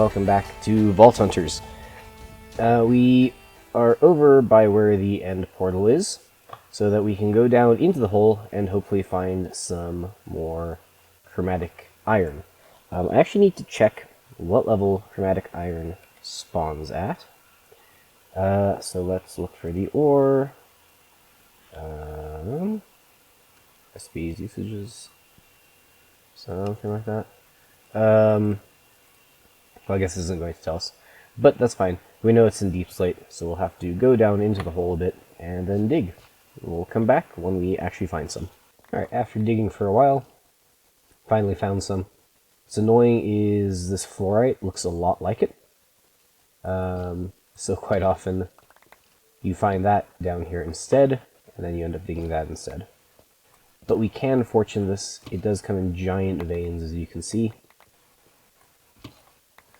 welcome back to Vault Hunters. We are over by where the end portal is, so that we can go down into the hole and hopefully find some more chromatic iron. I actually need to check what level chromatic iron spawns at. So let's look for the ore. Recipes, usages, something like that. Well, I guess this isn't going to tell us, but that's fine. We know it's in deep slate, so we'll have to go down into the hole a bit and then dig. We'll come back when we actually find some. Alright, after digging for a while, finally found some. What's annoying is this fluorite looks a lot like it. So quite often you find that down here instead, and then you end up digging that instead. But we can fortune this. It does come in giant veins, as you can see.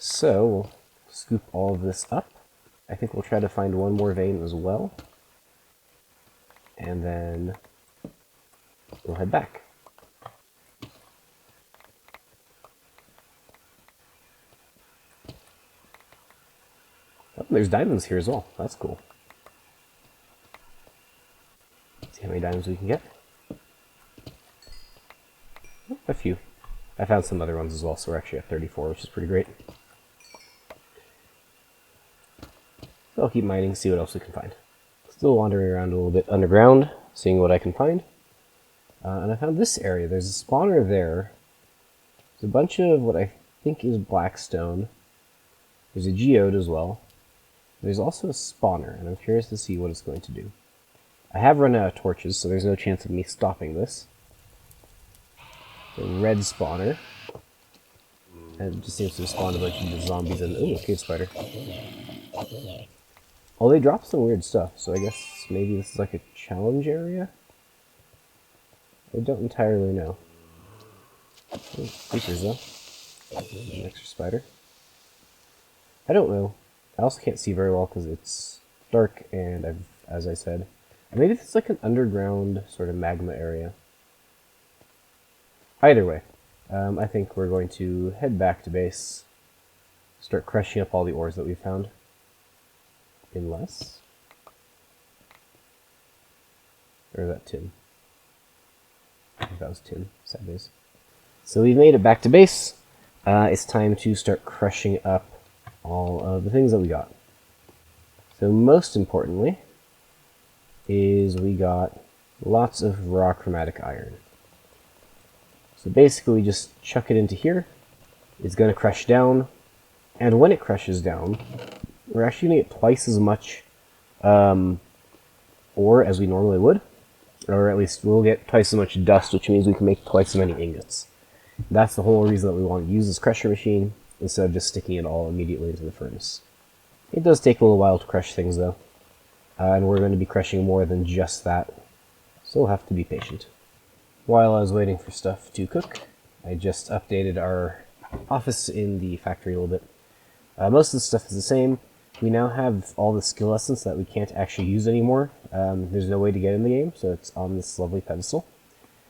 So we'll scoop all of this up. I think we'll try to find one more vein as well. And then we'll head back. Oh, there's diamonds here as well. That's cool. Let's see how many diamonds we can get. Oh, a few. I found some other ones as well, so we're actually at 34, which is pretty great. So I'll keep mining, see what else we can find. Still wandering around a little bit underground, seeing what I can find. And I found this area. There's a spawner there. There's a bunch of what I think is blackstone. There's a geode as well. There's also a spawner, and I'm curious to see what it's going to do. I have run out of torches, so there's no chance of me stopping this. The red spawner. And it just seems to spawn a bunch of zombies and... ooh, a cave spider. Oh, they drop some weird stuff, so I guess maybe this is like a challenge area? I don't entirely know. Oh, creepers though. An extra spider. I don't know. I also can't see very well because it's dark and as I said, maybe it's like an underground sort of magma area. Either way, I think we're going to head back to base, start crushing up all the ores that we found. Unless... or is that tin? I think that was tin. Sad days. So we've made it back to base. It's time to start crushing up all of the things that we got. So most importantly is we got lots of raw chromatic iron. So basically we just chuck it into here. It's going to crush down, and when it crushes down, we're actually going to get twice as much ore as we normally would, or at least we'll get twice as much dust, which means we can make twice as many ingots. That's the whole reason that we want to use this crusher machine, instead of just sticking it all immediately into the furnace. It does take a little while to crush things though, and we're going to be crushing more than just that, so we'll have to be patient. While I was waiting for stuff to cook, I just updated our office in the factory a little bit. Most of the stuff is the same. We now have all the skill essence that we can't actually use anymore. There's no way to get in the game, so it's on this lovely pedestal.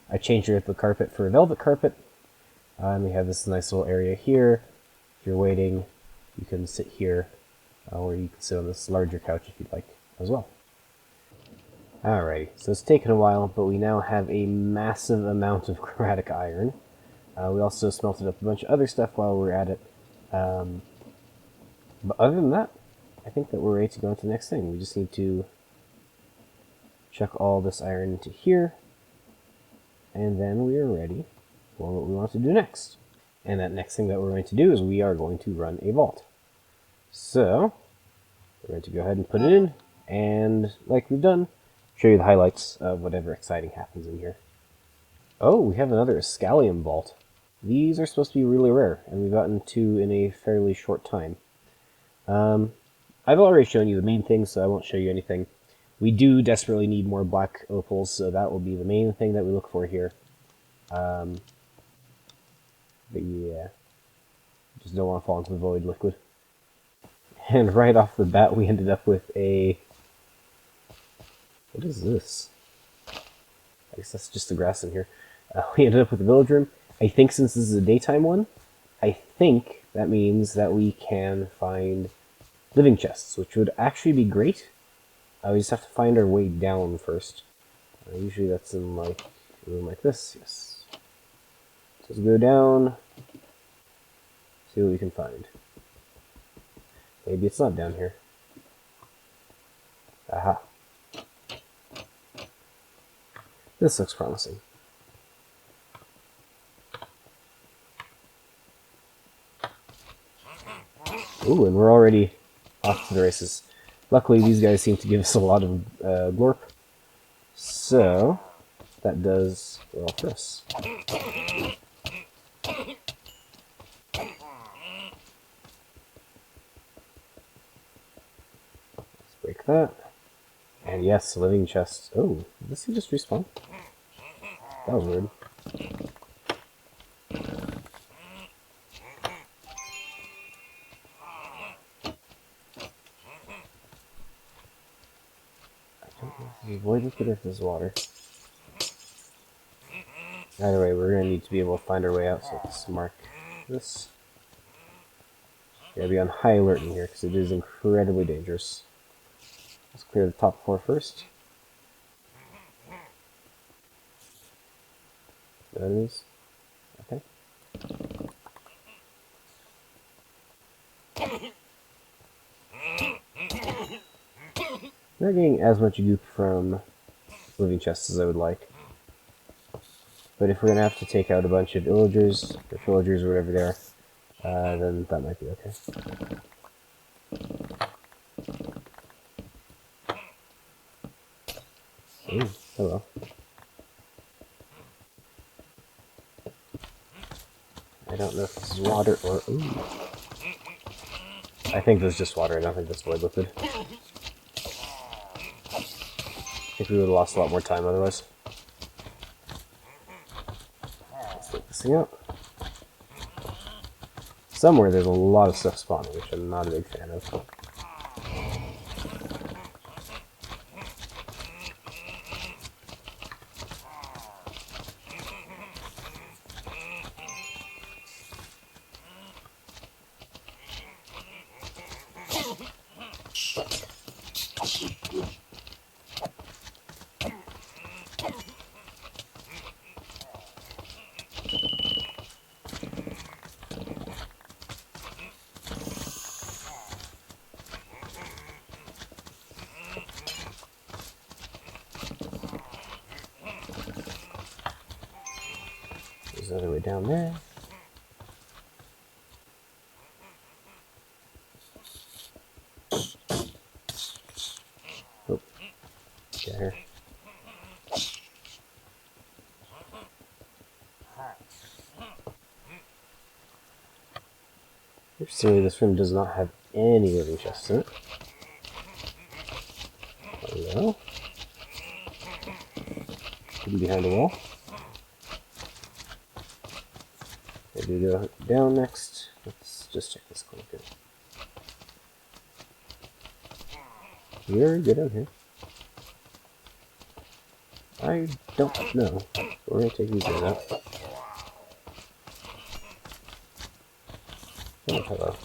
I changed the carpet for a velvet carpet. We have this nice little area here. If you're waiting, you can sit here, or you can sit on this larger couch if you'd like as well. Alrighty, so it's taken a while, but we now have a massive amount of chromatic iron. We also smelted up a bunch of other stuff while we were at it. But other than that, I think that we're ready to go into the next thing. We just need to chuck all this iron into here, and then we are ready for what we want to do next. And that next thing that we're going to do is we are going to run a vault. So, we're going to go ahead and put it in, and like we've done, show you the highlights of whatever exciting happens in here. Oh, we have another Scallium vault. These are supposed to be really rare, and we've gotten 2 in a fairly short time. I've already shown you the main thing, so I won't show you anything. We do desperately need more black opals, so that will be the main thing that we look for here. But yeah, just don't want to fall into the void liquid. And right off the bat, we ended up with a... what is this? I guess that's just the grass in here. We ended up with a village room. I think since this is a daytime one, I think that means that we can find living chests, which would actually be great. We just have to find our way down first. Usually that's in like a room like this, yes. So let's go down, see what we can find. Maybe it's not down here. Aha. This looks promising. Ooh, and we're already off to the races. Luckily, these guys seem to give us a lot of glorp. So, that does well for us. Let's break that. And yes, living chest. Oh, did this thing just respawn? That was weird. Avoid liquid if there's water. Either way, we're going to need to be able to find our way out, so let's mark this. Gotta be on high alert in here, because it is incredibly dangerous. Let's clear the top floor first. No enemies? Okay. Not getting as much goop from living chests as I would like. But if we're gonna have to take out a bunch of villagers, or villagers or whatever they are, then that might be okay. Ooh, hello. I don't know if this is water or... Ooh. I think this is just water, I don't think that's void liquid. I think we would have lost a lot more time otherwise. Let's take this thing out. Somewhere there's a lot of stuff spawning, which I'm not a big fan of. There's another way down there. Oh, get her. Interestingly, this room does not have any living chests in it. Hello? Hidden behind a wall. Maybe go down next. Let's just check this quick. We're good down here. I don't know. We're gonna take these guys out. Oh, hello.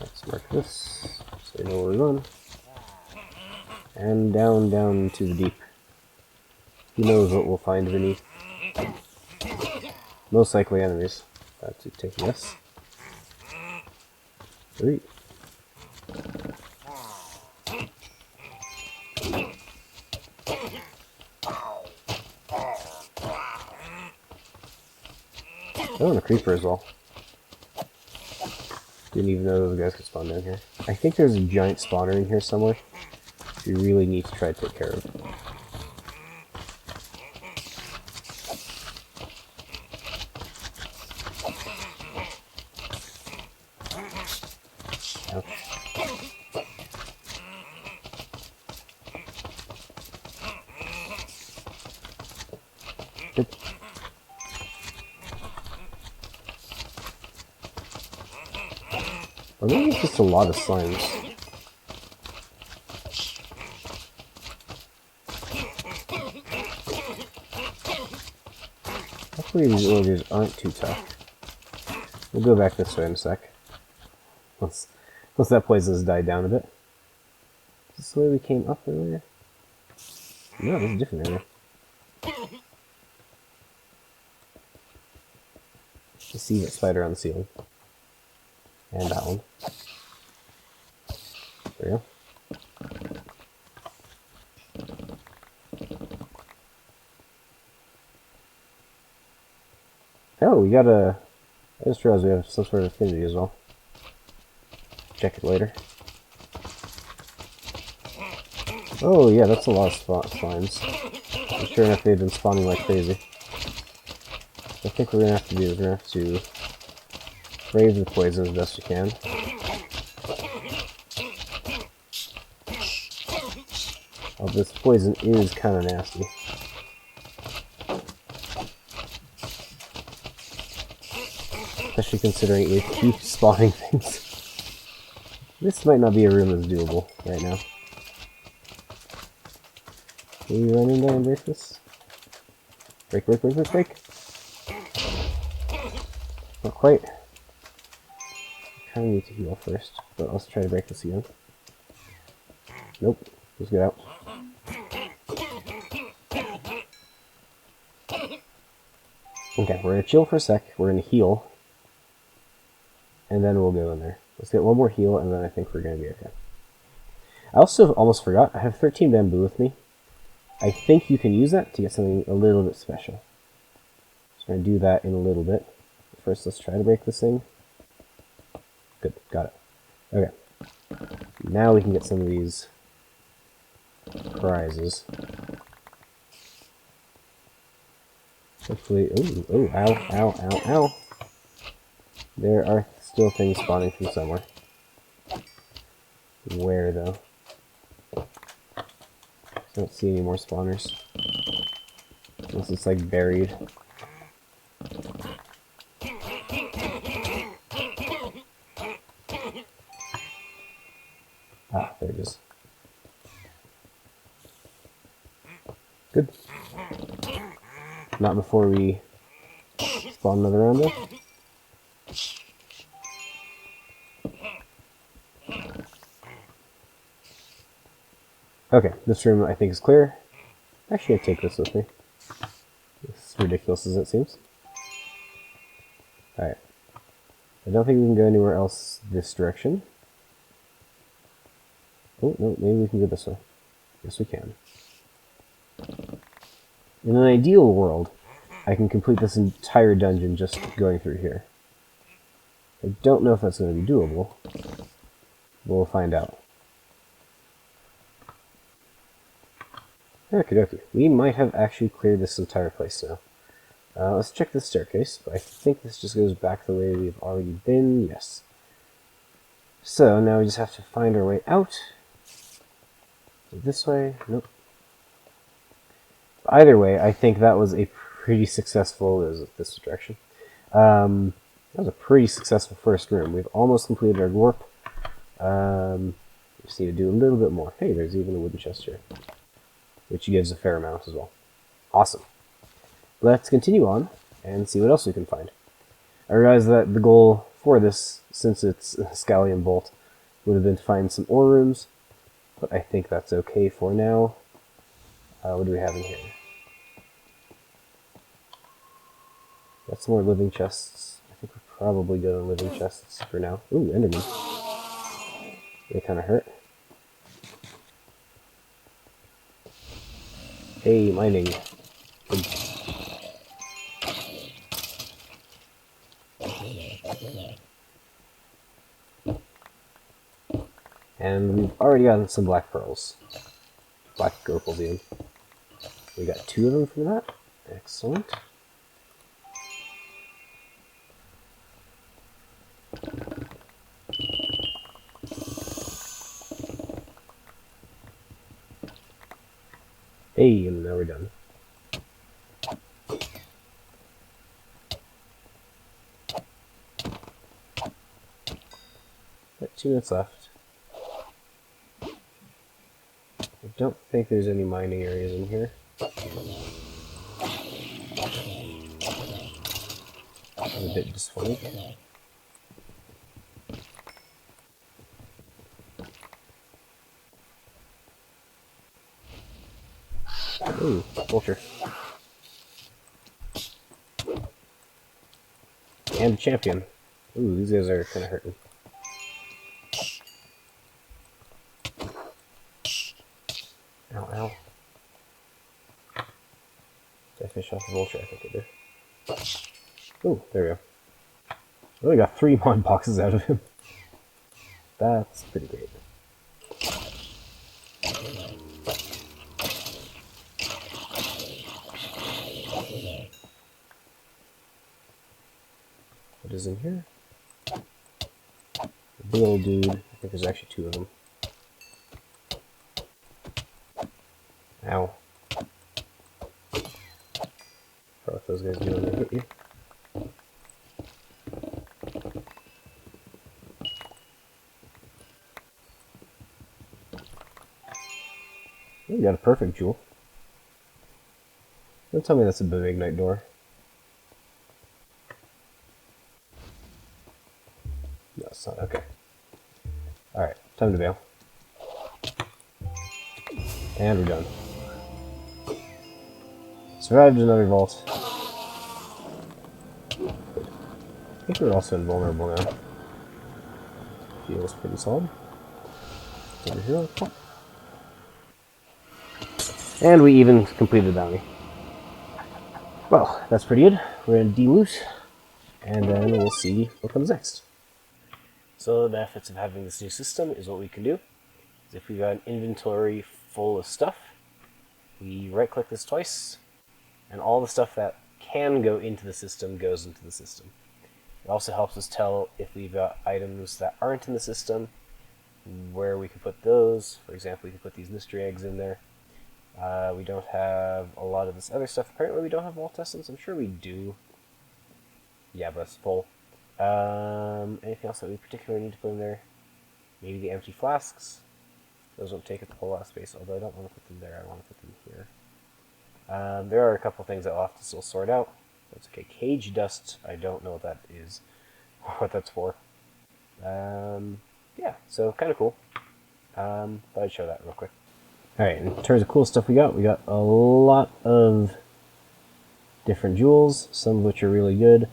Let's mark this so we know where we're going. And down, down into the deep. Who knows what we'll find beneath. Most likely enemies. To take this. 3. Oh, and a creeper as well. Didn't even know those guys could spawn down here. I think there's a giant spawner in here somewhere. We really need to try to take care of. Good. I think it's just a lot of slimes. Hopefully these ogres aren't too tough. We'll go back this way in a sec. Once that poison has died down a bit. Is this the way we came up earlier? No, this is a different area. I see that spider on the ceiling. And that one. There we go. Oh, we got a... I just realized we have some sort of affinity as well. Check it later. Oh yeah, that's a lot of slimes. And sure enough, they've been spawning like crazy. So I think what we're gonna have to do is we're gonna have to brave the poison as best we can. Oh, this poison is kind of nasty. Especially considering it keeps spawning things. This might not be a room that's doable right now. Can we run in there and break this? Break, break, break, break, break! Not quite. Kinda need to heal first, but let's try to break this again. Nope. Let's get out. Okay, we're gonna chill for a sec, we're gonna heal, and then we'll go in there. Let's get one more heal, and then I think we're gonna be okay. I also almost forgot, I have 13 bamboo with me. I think you can use that to get something a little bit special. So I'm gonna do that in a little bit. First, let's try to break this thing. Good, got it. Okay. Now we can get some of these prizes. Hopefully, ooh, ow, ow, ow, ow. There are still things spawning from somewhere. Where, though? I don't see any more spawners. Unless it's, like, buried. Ah, there it is. Good. Not before we spawn another round, though. Okay, this room I think is clear. Actually, I take this with me. As ridiculous as it seems. Alright. I don't think we can go anywhere else this direction. Oh, no, maybe we can go this way. Yes, we can. In an ideal world, I can complete this entire dungeon just going through here. I don't know if that's going to be doable. We'll find out. Okie dokie. We might have actually cleared this entire place now. Let's check this staircase. I think this just goes back the way we've already been. Yes. So now we just have to find our way out. This way? Nope. Either way, I think that was a pretty successful... this direction. That was a pretty successful first room. We've almost completed our warp. We just need to do a little bit more. Hey, there's even a wooden chest here, which gives a fair amount as well. Awesome. Let's continue on and see what else we can find. I realize that the goal for this, since it's a Scallion Bolt, would have been to find some ore rooms, but I think that's okay for now. What do we have in here? Got some more living chests. I think we're probably good on living chests for now. Ooh, Enderman. They kind of hurt. Hey, mining. And we've already gotten some black pearls. Black opaldium. We got 2 of them from that. Excellent. Hey, and now we're done. Got 2 minutes left. I don't think there's any mining areas in here. It's a bit dysphonic. Ooh, vulture. And a champion. Ooh, these guys are kind of hurting. Ow, ow. Did I finish off the vulture? I think I did. Ooh, there we go. I only got 3 mod boxes out of him. That's pretty great. What is in here? A big old dude. I think there's actually 2 of them. Ow. What those guys do when they hit you. You got a perfect jewel. Don't tell me that's a benignite door. No, it's not. Okay. Alright, time to bail. And we're done. Survived another vault. I think we're also invulnerable now. Feels pretty solid. It's over here. And we even completed the bounty. Well, that's pretty good. We're going to de-loot, and then we'll see what comes next. So the benefits of having this new system is what we can do. Is if we've got an inventory full of stuff, we right-click this twice, and all the stuff that can go into the system goes into the system. It also helps us tell if we've got items that aren't in the system, where we can put those. For example, we can put these mystery eggs in there. We don't have a lot of this other stuff. Apparently we don't have vault essence. I'm sure we do. Yeah, but it's full. Anything else that we particularly need to put in there? Maybe the empty flasks. Those won't take up a whole lot of space, although I don't want to put them there. I want to put them here. There are a couple things that I'll have to still sort out. That's okay. Cage dust, I don't know what that is. What that's for. Yeah, so kind of cool. Thought I'd show that real quick. Alright, in terms of cool stuff we got a lot of different jewels, some of which are really good.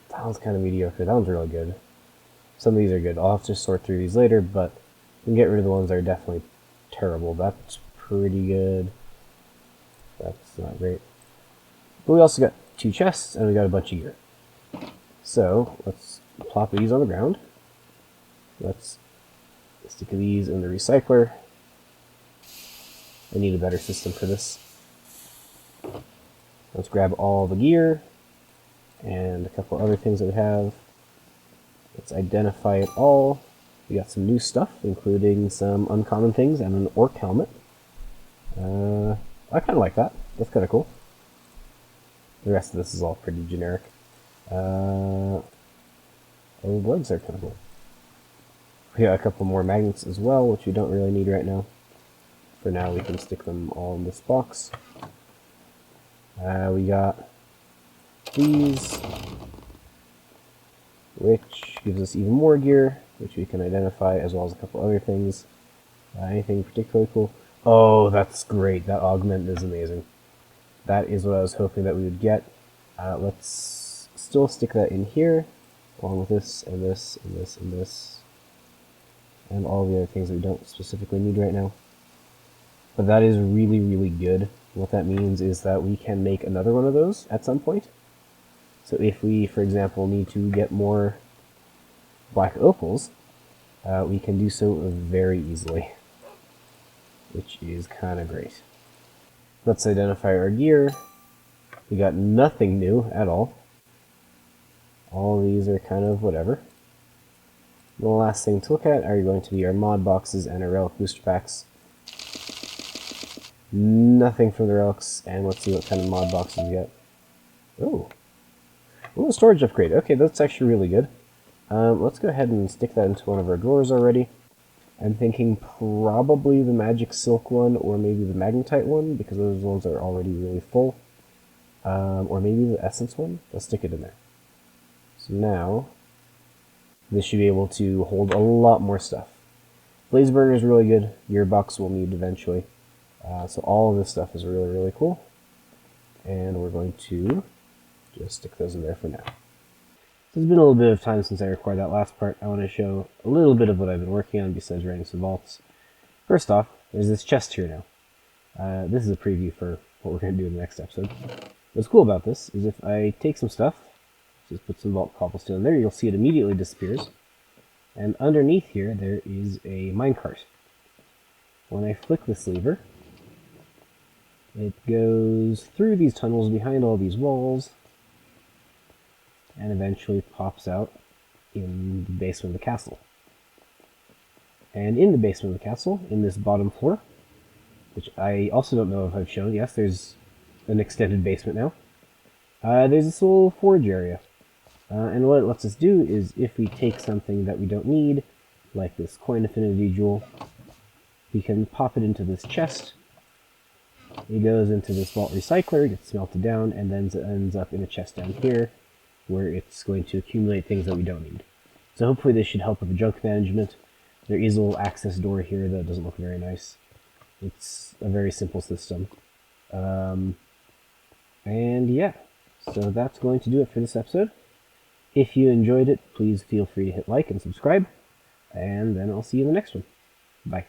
That one's kind of mediocre, that one's really good. Some of these are good. I'll have to sort through these later, but we can get rid of the ones that are definitely terrible. That's pretty good. That's not great. But we also got 2 chests, and we got a bunch of gear. So, let's plop these on the ground. Let's stick these in the recycler. I need a better system for this. Let's grab all the gear and a couple other things that we have. Let's identify it all. We got some new stuff, including some uncommon things and an orc helmet. I kind of like that. That's kind of cool. The rest of this is all pretty generic. Old legs are kind of cool. We got a couple more magnets as well, which we don't really need right now. For now, we can stick them all in this box. We got these, which gives us even more gear, which we can identify, as well as a couple other things. Anything particularly cool? Oh, that's great. That augment is amazing. That is what I was hoping that we would get. Let's still stick that in here, along with this, and this, and this, and this, and all the other things that we don't specifically need right now. But that is really, really good. What that means is that we can make another one of those at some point. So if we, for example, need to get more black opals, we can do so very easily, which is kind of great. Let's identify our gear. We got nothing new at all. All these are kind of whatever. The last thing to look at are going to be our mod boxes and our relic booster packs. Nothing from the relics, and let's see what kind of mod boxes we get. Oh, a storage upgrade. Okay, that's actually really good. Let's go ahead and stick that into one of our drawers already. I'm thinking probably the magic silk one, or maybe the magnetite one, because those ones are already really full. Or maybe the essence one. Let's stick it in there. So now, this should be able to hold a lot more stuff. Blaze burner is really good. Gearbox we'll need eventually. So all of this stuff is really, really cool. And we're going to just stick those in there for now. So it's been a little bit of time since I recorded that last part. I want to show a little bit of what I've been working on besides writing some vaults. First off, there's this chest here now. This is a preview for what we're going to do in the next episode. What's cool about this is if I take some stuff, just put some vault cobblestone in there, you'll see it immediately disappears. And underneath here, there is a minecart. When I flick this lever, it goes through these tunnels behind all these walls, and eventually pops out in the basement of the castle. And in the basement of the castle, in this bottom floor, which I also don't know if I've shown, yes, there's an extended basement now. There's this little forge area. And what it lets us do is if we take something that we don't need, like this coin affinity jewel, we can pop it into this chest. It goes into this vault recycler, gets melted down, and then ends up in a chest down here, where it's going to accumulate things that we don't need. So hopefully this should help with the junk management. There is a little access door here that doesn't look very nice. It's a very simple system. And yeah, so that's going to do it for this episode. If you enjoyed it, please feel free to hit like and subscribe, and then I'll see you in the next one. Bye.